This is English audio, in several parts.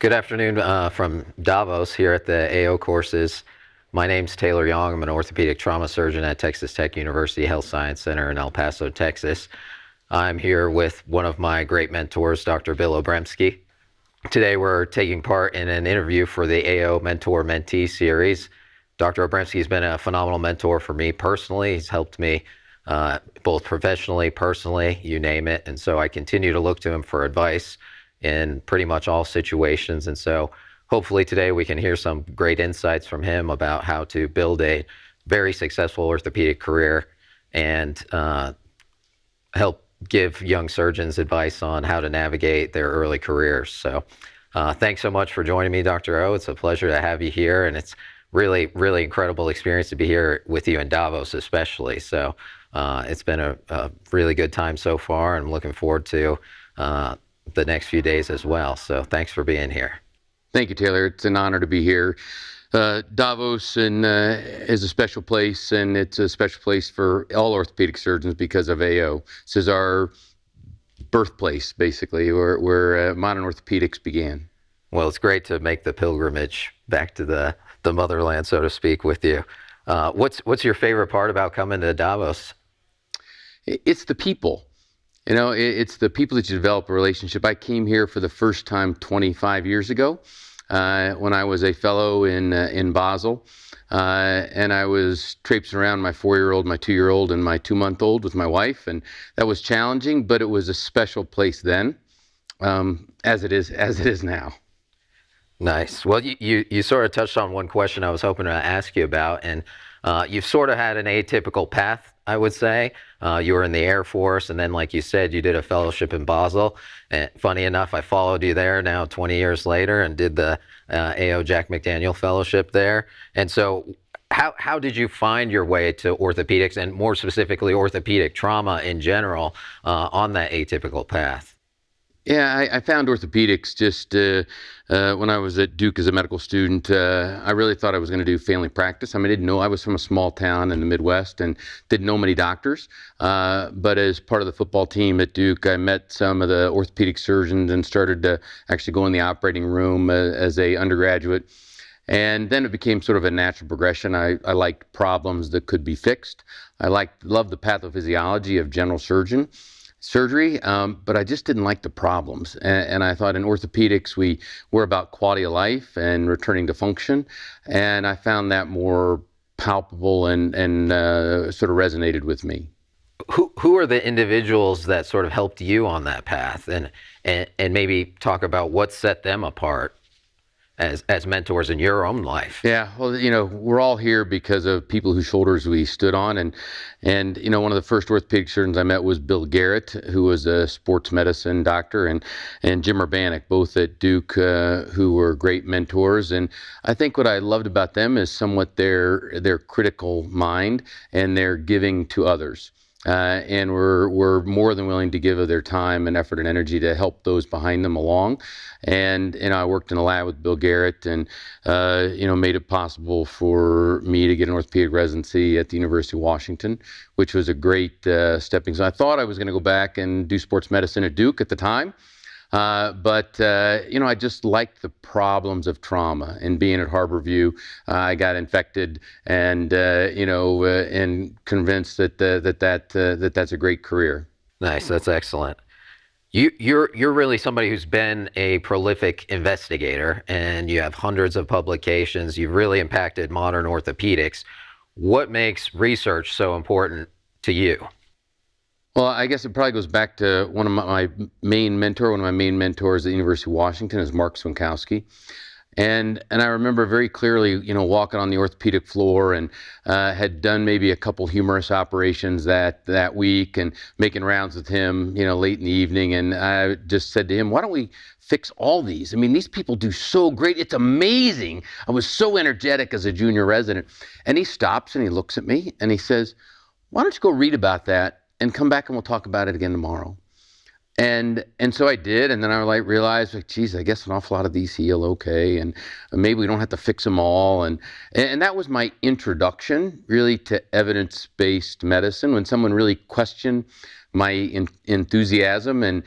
Good afternoon from Davos here at the AO courses. My name's Taylor Young. I'm an orthopedic trauma surgeon at Texas Tech University Health Science Center in El Paso, Texas. I'm here with one of my great mentors, Dr. Bill Obremskey. Today we're taking part in an interview for the AO Mentor Mentee series. Dr. Obremskey has been a phenomenal mentor for me personally. He's helped me both professionally, personally, you name it. And so I continue to look to him for advice in pretty much all situations. And so hopefully today we can hear some great insights from him about how to build a very successful orthopedic career and help give young surgeons advice on how to navigate their early careers. So thanks so much for joining me, Dr. O. It's a pleasure to have you here, and it's really, really incredible experience to be here with you in Davos especially. So it's been a really good time so far, and I'm looking forward to the next few days as well. So thanks for being here. Thank you, Taylor. It's an honor to be here. Davos is a special place, and it's a special place for all orthopedic surgeons because of AO. This is our birthplace, basically, where modern orthopedics began. Well, it's great to make the pilgrimage back to the motherland, so to speak, with you. What's your favorite part about coming to Davos? It's the people. You know, it's the people that you develop a relationship. I came here for the first time 25 years ago when I was a fellow in Basel. And I was traipsing around my 4-year-old, my 2-year-old, and my 2-month-old with my wife. And that was challenging, but it was a special place then, as it is now. Nice. Well, you sort of touched on one question I was hoping to ask you about, and you've sort of had an atypical path, I would say. You were in the Air Force, and then, like you said, you did a fellowship in Basel. And funny enough, I followed you there now 20 years later and did the AO Jack McDaniel Fellowship there. And so how did you find your way to orthopedics, and more specifically orthopedic trauma in general, on that atypical path? Yeah, I found orthopedics just when I was at Duke as a medical student. I really thought I was going to do family practice. I mean, I didn't know. I was from a small town in the Midwest and didn't know many doctors. But as part of the football team at Duke, I met some of the orthopedic surgeons and started to actually go in the operating room as a undergraduate. And then it became sort of a natural progression. I liked problems that could be fixed. Loved the pathophysiology of general surgery, but I just didn't like the problems. And I thought in orthopedics, we're about quality of life and returning to function. And I found that more palpable and sort of resonated with me. Who are the individuals that sort of helped you on that path, and maybe talk about what set them apart as mentors in your own life? Yeah, well, you know, we're all here because of people whose shoulders we stood on. And you know, one of the first orthopedic surgeons I met was Bill Garrett, who was a sports medicine doctor, and Jim Urbanek, both at Duke, who were great mentors. And I think what I loved about them is somewhat their critical mind and their giving to others. And were more than willing to give of their time and effort and energy to help those behind them along. And I worked in a lab with Bill Garrett, and made it possible for me to get an orthopedic residency at the University of Washington, which was a great stepping stone. I thought I was going to go back and do sports medicine at Duke at the time. But I just liked the problems of trauma. And being at Harborview, I got infected, and and convinced that that's a great career. Nice, that's excellent. You're really somebody who's been a prolific investigator, and you have hundreds of publications. You've really impacted modern orthopedics. What makes research so important to you? Well, I guess it probably goes back to one of my main mentors at the University of Washington is Mark Swinkowski. And I remember very clearly, walking on the orthopedic floor and had done maybe a couple humerus operations that week and making rounds with him, late in the evening. And I just said to him, why don't we fix all these? I mean, these people do so great. It's amazing. I was so energetic as a junior resident. And he stops and he looks at me and he says, why don't you go read about that and come back and we'll talk about it again tomorrow. And so I did, and then I realized, geez, I guess an awful lot of these heal okay, and maybe we don't have to fix them all. And that was my introduction, really, to evidence-based medicine, when someone really questioned my enthusiasm and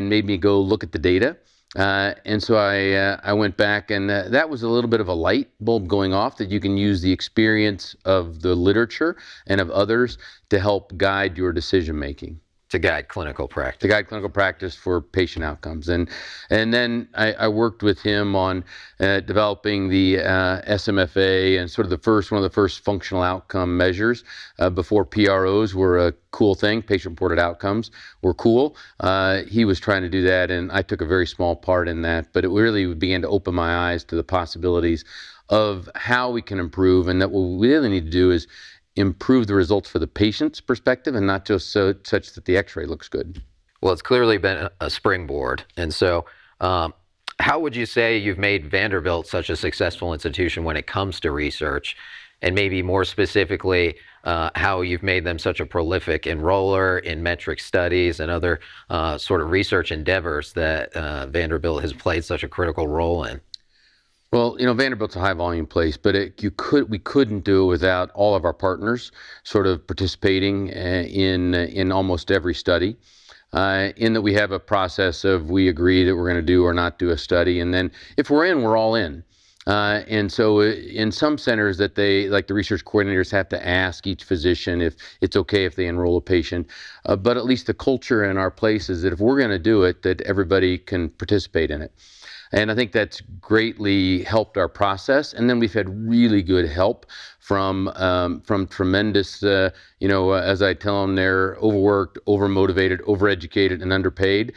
made me go look at the data. And so I went back, and that was a little bit of a light bulb going off, that you can use the experience of the literature and of others to help guide your decision making. To guide clinical practice. For patient outcomes. And then I worked with him on developing the SMFA, and sort of one of the first functional outcome measures before PROs were a cool thing. Patient-reported outcomes were cool. He was trying to do that, and I took a very small part in that, but it really began to open my eyes to the possibilities of how we can improve, and that what we really need to do is improve the results for the patient's perspective, and not just such that the x-ray looks good. Well, it's clearly been a springboard. And so how would you say you've made Vanderbilt such a successful institution when it comes to research? And maybe more specifically, how you've made them such a prolific enroller in metric studies and other sort of research endeavors that Vanderbilt has played such a critical role in? Well, Vanderbilt's a high volume place, but we couldn't do it without all of our partners sort of participating in almost every study. In that we have a process of, we agree that we're going to do or not do a study, and then if we're in, we're all in. And so in some centers that like the research coordinators have to ask each physician if it's okay if they enroll a patient. But at least the culture in our place is that if we're going to do it, that everybody can participate in it. And I think that's greatly helped our process. And then we've had really good help from tremendous, as I tell them, they're overworked, overmotivated, overeducated, and underpaid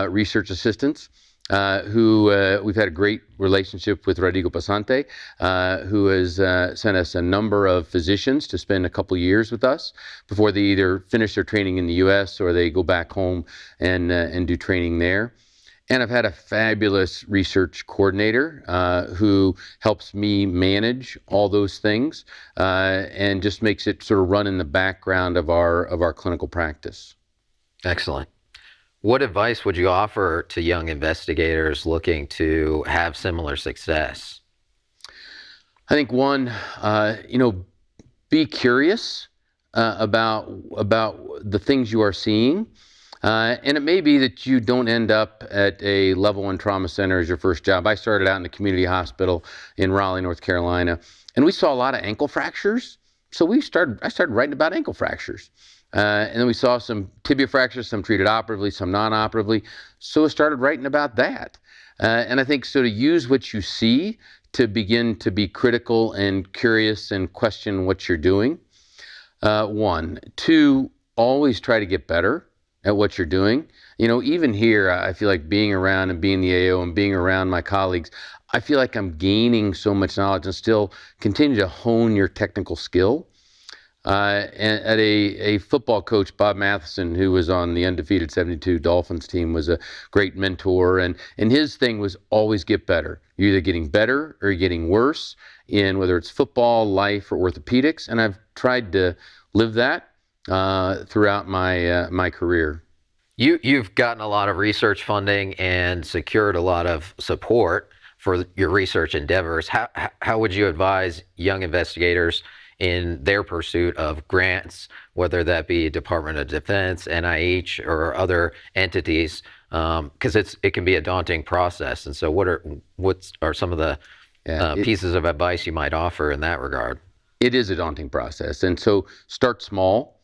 research assistants. Who we've had a great relationship with Rodrigo Pasante, who has sent us a number of physicians to spend a couple years with us before they either finish their training in the U.S. or they go back home and do training there. And I've had a fabulous research coordinator who helps me manage all those things and just makes it sort of run in the background of our clinical practice. Excellent. What advice would you offer to young investigators looking to have similar success? I think one, be curious about the things you are seeing. And it may be that you don't end up at a level 1 trauma center as your first job. I started out in a community hospital in Raleigh, North Carolina, and we saw a lot of ankle fractures. So I started writing about ankle fractures. And then we saw some tibia fractures, some treated operatively, some non-operatively. So I started writing about that. And I think so to use what you see to begin to be critical and curious and question what you're doing. One. Two, always try to get better at what you're doing. Even here, I feel like being around and being the AO and being around my colleagues, I feel like I'm gaining so much knowledge and still continue to hone your technical skill. And at a football coach, Bob Matheson, who was on the undefeated 72 Dolphins team, was a great mentor. And his thing was always get better. You're either getting better or you're getting worse in whether it's football, life, or orthopedics. And I've tried to live that throughout my career. You've gotten a lot of research funding and secured a lot of support for your research endeavors. How would you advise young investigators in their pursuit of grants, whether that be Department of Defense, NIH, or other entities? Because it can be a daunting process. And so what are some of the pieces of advice you might offer in that regard? It is a daunting process. And so start small.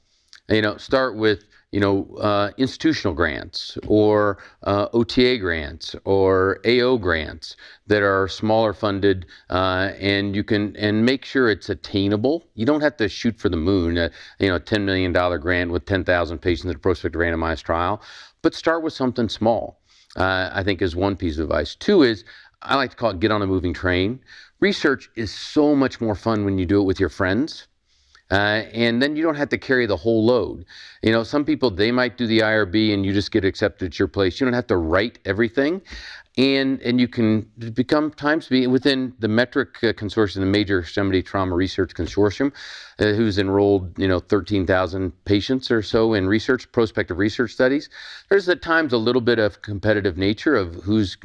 Start with, institutional grants or OTA grants or AO grants that are smaller funded, and make sure it's attainable. You don't have to shoot for the moon, a $10 million grant with 10,000 patients in a prospective randomized trial, but start with something small, I think is one piece of advice. Two is, I like to call it get on a moving train. Research is so much more fun when you do it with your friends. And then you don't have to carry the whole load. Some people, they might do the IRB and you just get accepted at your place. You don't have to write everything. And you can become within the METRIC consortium, the Major Extremity Trauma Research Consortium, who's enrolled, 13,000 patients or so in prospective research studies. There's at times a little bit of competitive nature of who's,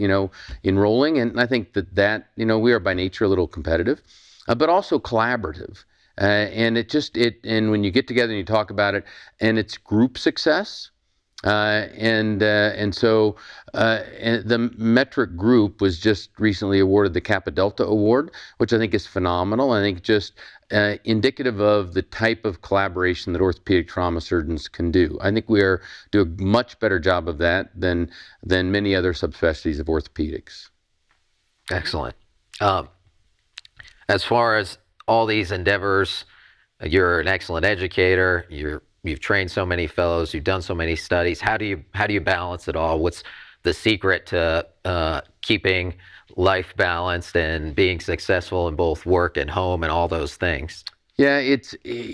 enrolling. And I think that we are by nature a little competitive, but also collaborative. And when you get together and you talk about it, and it's group success, And the metric group was just recently awarded the Kappa Delta Award, which I think is phenomenal. I think just indicative of the type of collaboration that orthopedic trauma surgeons can do. I think we do a much better job of that than many other subspecialties of orthopedics. Excellent. Um, as far as all these endeavors, you're an excellent educator. You've trained so many fellows. You've done so many studies. How do you balance it all? What's the secret to keeping life balanced and being successful in both work and home and all those things? Yeah,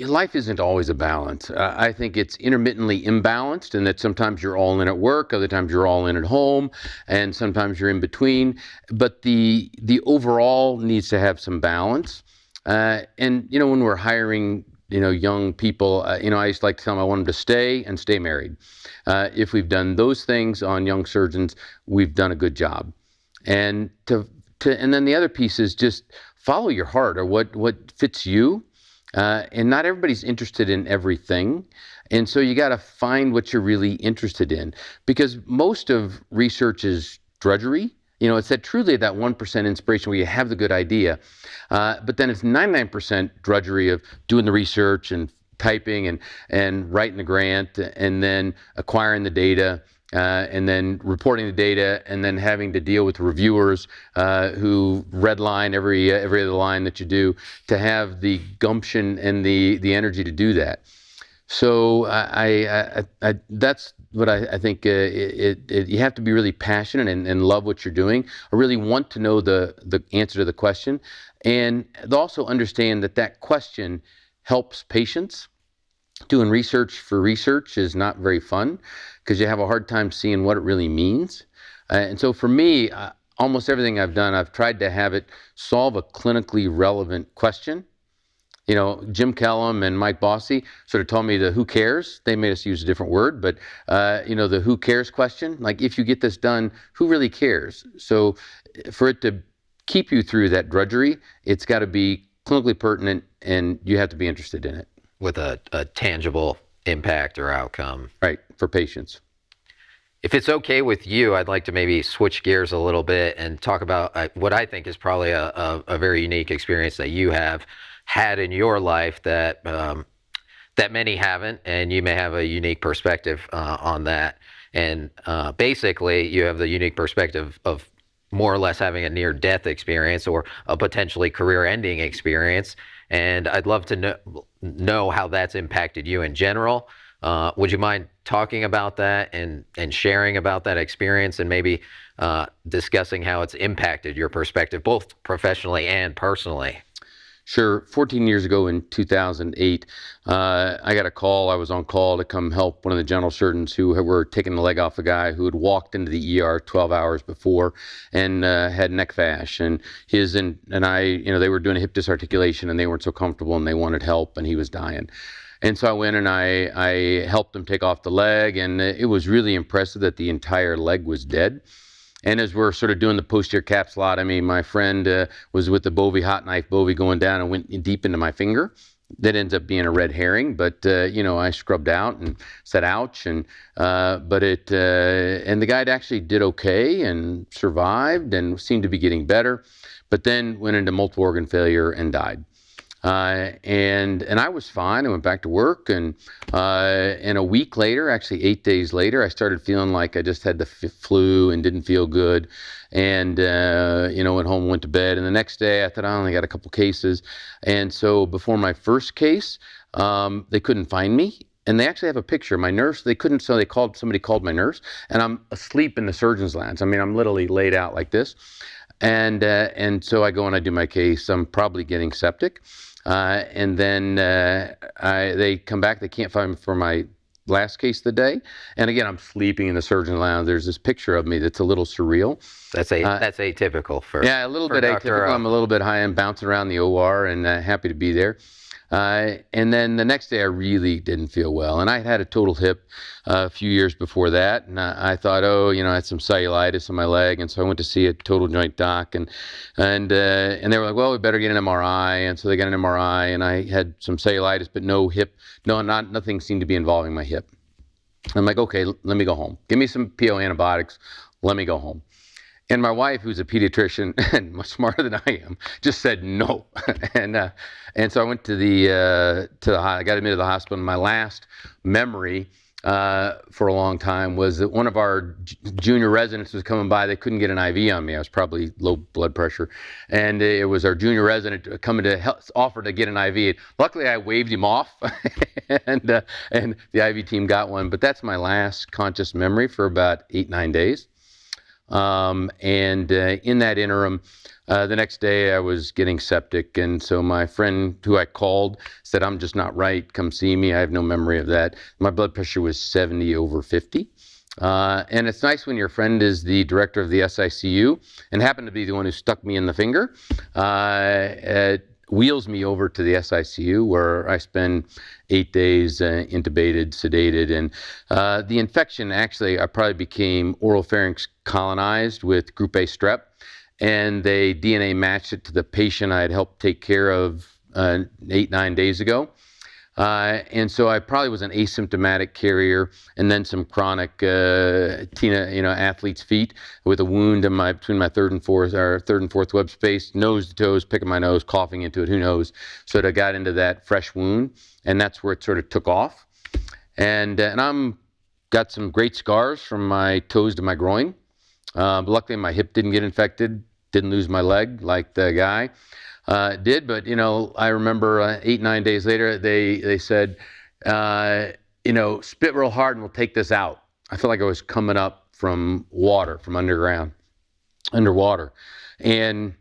life isn't always a balance. I think it's intermittently imbalanced, and that sometimes you're all in at work, other times you're all in at home, and sometimes you're in between. But the overall needs to have some balance. And when we're hiring young people, I used to like to tell them I want them to stay and stay married. If we've done those things on young surgeons, we've done a good job. And and then the other piece is just follow your heart, or what fits you. And not everybody's interested in everything. And so you got to find what you're really interested in, because most of research is drudgery. It's truly that 1% inspiration where you have the good idea. But then it's 99% drudgery of doing the research and typing and writing the grant and then acquiring the data. And then reporting the data, and then having to deal with reviewers who redline every other line that you do, to have the gumption and the energy to do that. So that's what I think. You have to be really passionate and love what you're doing, or really want to know the answer to the question, and also understand that question helps patients. Doing research for research is not very fun, because you have a hard time seeing what it really means. And so for me, almost everything I've done, I've tried to have it solve a clinically relevant question. Jim Kellum and Mike Bossy sort of told me the who cares. They made us use a different word, but the who cares question, like, if you get this done, who really cares? So for it to keep you through that drudgery, it's got to be clinically pertinent, and you have to be interested in it. With a tangible impact or outcome. Right, for patients. If it's okay with you, I'd like to maybe switch gears a little bit and talk about what I think is probably a very unique experience that you have had in your life that many haven't, and you may have a unique perspective on that. And basically, you have the unique perspective of more or less having a near-death experience or a potentially career-ending experience. And I'd love to know how that's impacted you in general. Would you mind talking about that and sharing about that experience, and maybe discussing how it's impacted your perspective, both professionally and personally? Sure. 14 years ago in 2008, I got a call. I was on call to come help one of the general surgeons who were taking the leg off a guy who had walked into the ER 12 hours before and had neck fash. And I, they were doing a hip disarticulation, and they weren't so comfortable, and they wanted help, and he was dying. And so I went and I helped him take off the leg, and it was really impressive that the entire leg was dead. And as we're sort of doing the posterior cap slot, I mean, my friend was with the Bovie hot knife Bovie going down and went deep into my finger. That ends up being a red herring, but I scrubbed out and said ouch, and and the guy actually did okay and survived and seemed to be getting better, but then went into multiple organ failure and died. And I was fine. I went back to work, and a week later, actually 8 days later, I started feeling like I just had the flu and didn't feel good. And went home, went to bed. And the next day, I thought I only got a couple cases. And so before my first case, they couldn't find me. And they actually have a picture. My nurse, they couldn't, so somebody called my nurse, and I'm asleep in the surgeon's lounge. I mean, I'm literally laid out like this. And so I go and I do my case. I'm probably getting septic. And then they come back. They can't find me for my last case of the day. And again, I'm sleeping in the surgeon's lounge. There's this picture of me that's a little surreal. That's atypical for a little bit atypical. I'm a little bit high and bouncing around the OR, and happy to be there. And then the next day, I really didn't feel well. And I had a total hip a few years before that. And I thought, I had some cellulitis on my leg. And so I went to see a total joint doc. And they were like, well, we better get an MRI. And so they got an MRI. And I had some cellulitis, but nothing seemed to be involving my hip. I'm like, okay, let me go home. Give me some PO antibiotics. Let me go home. And my wife, who's a pediatrician and much smarter than I am, just said no. And so I went I got admitted to the hospital. And my last memory for a long time was that one of our junior residents was coming by. They couldn't get an IV on me. I was probably low blood pressure. And it was our junior resident coming to help, offer to get an IV. Luckily, I waved him off, and the IV team got one. But that's my last conscious memory for about 8-9 days. In that interim, the next day I was getting septic, and so my friend who I called said, I'm just not right, come see me. I have no memory of that. My blood pressure was 70/50. And it's nice when your friend is the director of the SICU and happened to be the one who stuck me in the finger. It wheels me over to the SICU, where I spend 8 days intubated, sedated, and the infection, actually, I probably became oropharynx colonized with group A strep, and they DNA matched it to the patient I had helped take care of 8-9 days ago. And so I probably was an asymptomatic carrier, and then some chronic athlete's feet with a wound in between my third and fourth web space, nose to toes, picking my nose, coughing into it, who knows. So I got into that fresh wound, and that's where it sort of took off. And I'm got some great scars from my toes to my groin. But luckily, my hip didn't get infected, didn't lose my leg like the guy did. But, I remember 8-9 days later, they said, spit real hard and we'll take this out. I felt like I was coming up from water, from underwater. And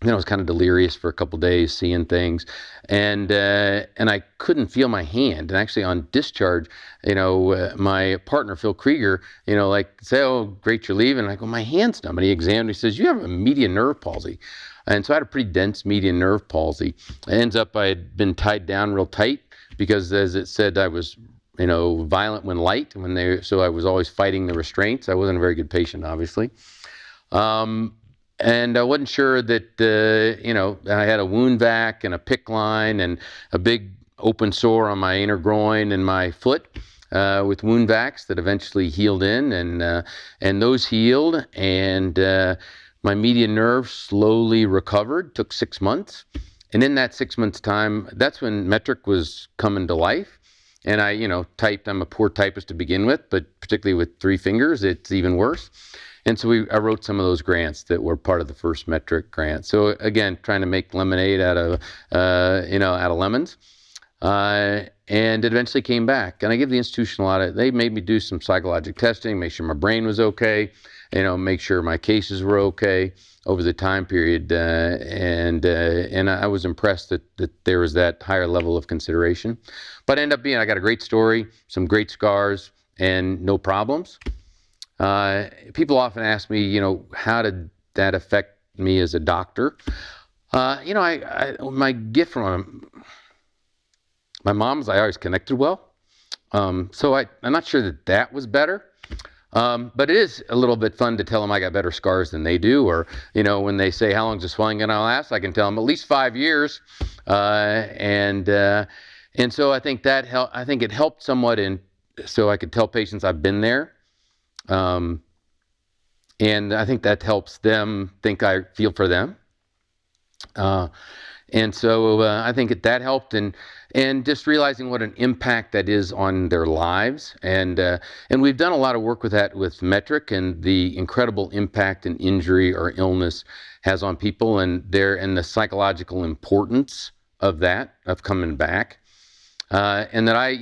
I was kind of delirious for a couple days, seeing things, and I couldn't feel my hand. And actually, on discharge, my partner Phil Krieger, say, "Oh, great, you're leaving." And I go, "My hand's numb." And he examined me. He says, "You have a median nerve palsy." And so I had a pretty dense median nerve palsy. It ends up I had been tied down real tight because, as it said, I was violent when light. So I was always fighting the restraints. I wasn't a very good patient, obviously. And I wasn't sure that, I had a wound vac and a PICC line and a big open sore on my inner groin and my foot with wound vacs that eventually healed in, and those healed, and my median nerve slowly recovered, took 6 months. And in that 6 months time, that's when Metric was coming to life. And I, typed, I'm a poor typist to begin with, but particularly with 3 fingers, it's even worse. And so I wrote some of those grants that were part of the first Metric grant. So again, trying to make lemonade out of lemons. And it eventually came back. And I give the institution a lot of, they made me do some psychologic testing, make sure my brain was okay, make sure my cases were okay over the time period. And I was impressed that there was that higher level of consideration. But I got a great story, some great scars, and no problems. People often ask me, how did that affect me as a doctor? My gift from my mom is I always connected well. So I'm not sure that was better. But it is a little bit fun to tell them I got better scars than they do. Or, when they say, how long is the swelling going to last? I can tell them at least 5 years. And so I think I think it helped somewhat so I could tell patients I've been there. And I think that helps them think I feel for them. And so I think that helped, and just realizing what an impact that is on their lives. And we've done a lot of work with that with Metric, and the incredible impact an injury or illness has on people, and the psychological importance of that, of coming back. And that I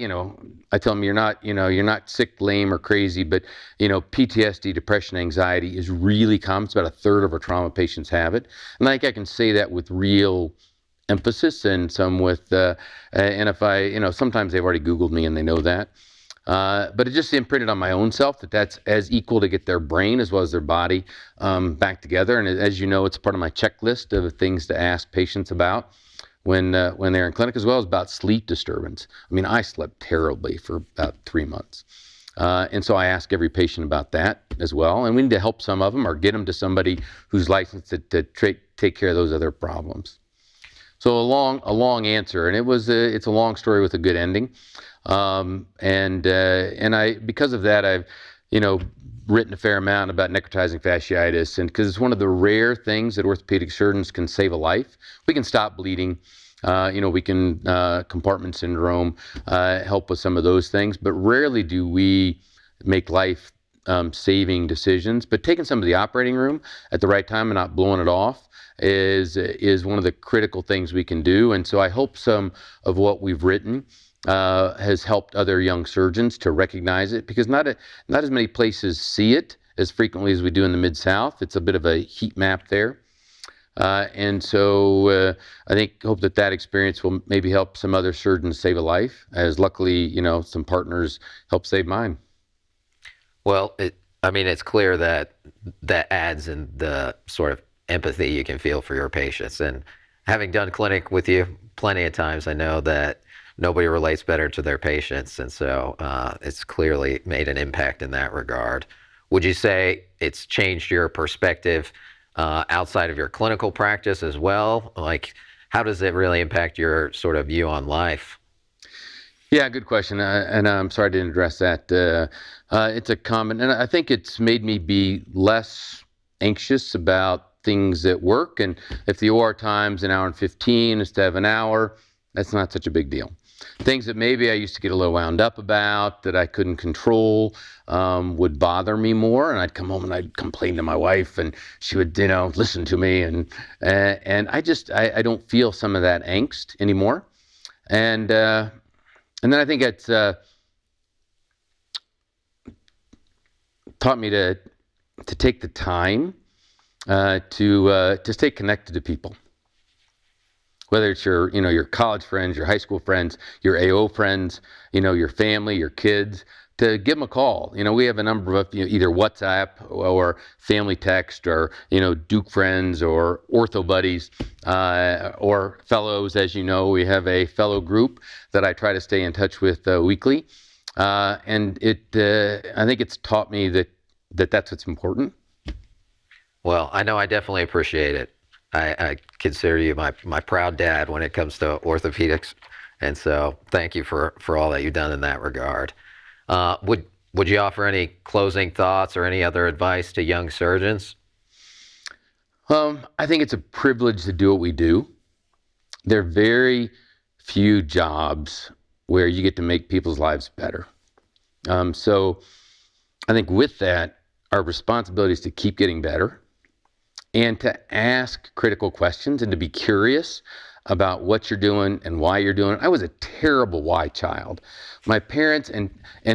tell them, you're not sick, lame, or crazy, but, PTSD, depression, anxiety is really common. It's about 1/3 of our trauma patients have it. And I think I can say that with real emphasis, and some with, and if sometimes they've already Googled me and they know that. But it just imprinted on my own self that's as equal to get their brain as well as their body back together. And as you know, it's part of my checklist of things to ask patients about when they're in clinic, as well as about sleep disturbance. I mean, I slept terribly for about 3 months. And so I ask every patient about that as well. And we need to help some of them or get them to somebody who's licensed to take care of those other problems. So a long answer, and it's a long story with a good ending. And I, because of that, I've, you know, written a fair amount about necrotizing fasciitis, and because it's one of the rare things that orthopedic surgeons can save a life. We can stop bleeding. We can compartment syndrome, help with some of those things, but rarely do we make life saving decisions. But taking some of the operating room at the right time and not blowing it off is one of the critical things we can do. And so I hope some of what we've written has helped other young surgeons to recognize it, because not as many places see it as frequently as we do in the Mid-South. It's a bit of a heat map there. And so I hope that experience will maybe help some other surgeons save a life, as luckily, some partners helped save mine. Well, it's clear that adds in the sort of empathy you can feel for your patients. And having done clinic with you plenty of times, I know that nobody relates better to their patients. And so it's clearly made an impact in that regard. Would you say it's changed your perspective outside of your clinical practice as well? Like, how does it really impact your sort of view on life? Yeah, good question. And I'm sorry I didn't address that. It's a common, and I think it's made me be less anxious about things at work. And if the OR time's an hour and 15 instead of an hour, that's not such a big deal. Things that maybe I used to get a little wound up about that I couldn't control would bother me more, and I'd come home and I'd complain to my wife, and she would, listen to me, and I don't feel some of that angst anymore, and then I think it's taught me to take the time to stay connected to people. Whether it's your college friends, your high school friends, your AO friends, your family, your kids, to give them a call. We have a number of either WhatsApp or family text, or Duke friends or ortho buddies, or fellows. As you know, we have a fellow group that I try to stay in touch with weekly, and I think it's taught me that's what's important. Well, I know I definitely appreciate it. I consider you my proud dad when it comes to orthopedics, and so thank you for all that you've done in that regard. Would you offer any closing thoughts or any other advice to young surgeons? I think it's a privilege to do what we do. There are very few jobs where you get to make people's lives better. So I think with that, our responsibility is to keep getting better, and to ask critical questions, and to be curious about what you're doing and why you're doing it. I was a terrible why child. My parents and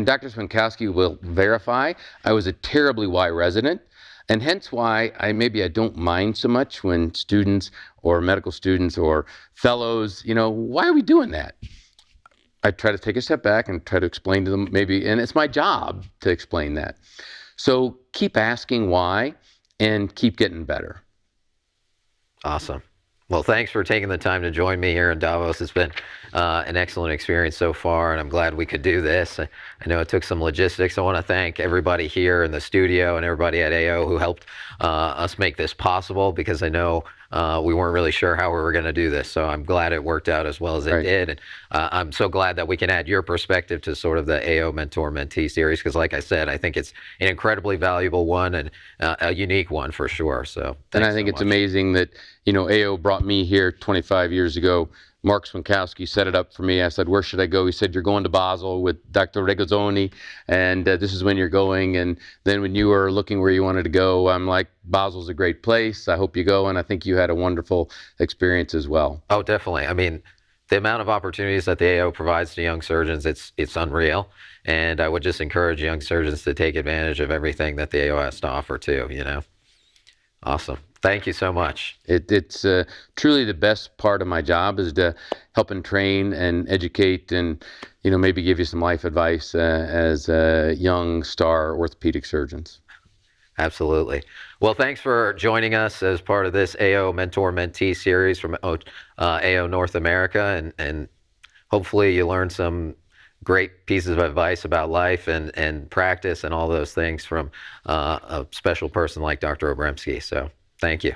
Dr. Swinkowski will verify, I was a terribly why resident, and hence why I don't mind so much when students or medical students or fellows, why are we doing that? I try to take a step back and try to explain to them and it's my job to explain that. So keep asking why, and keep getting better. Awesome. Well, thanks for taking the time to join me here in Davos. It's been an excellent experience so far, and I'm glad we could do this. I know it took some logistics. I want to thank everybody here in the studio and everybody at AO who helped us make this possible, because I know we weren't really sure how we were going to do this. So I'm glad it worked out as well as it did. And I'm so glad that we can add your perspective to sort of the AO Mentor Mentee series, because like I said, I think it's an incredibly valuable one, and a unique one for sure. So I think it's amazing that, AO brought me here 25 years ago. Mark Swinkowski set it up for me. I said, where should I go? He said, you're going to Basel with Dr. Regazzoni, and this is when you're going. And then when you were looking where you wanted to go, I'm like, Basel's a great place. I hope you go. And I think you had a wonderful experience as well. Oh, definitely. I mean, the amount of opportunities that the AO provides to young surgeons, it's unreal. And I would just encourage young surgeons to take advantage of everything that the AO has to offer too, Awesome. Thank you so much. It's truly the best part of my job is to help and train and educate, and maybe give you some life advice as young star orthopedic surgeons. Absolutely. Well, thanks for joining us as part of this AO Mentor Mentee series from AO North America, and hopefully you learned some great pieces of advice about life and practice and all those things from a special person like Dr. Obremskey. So thank you.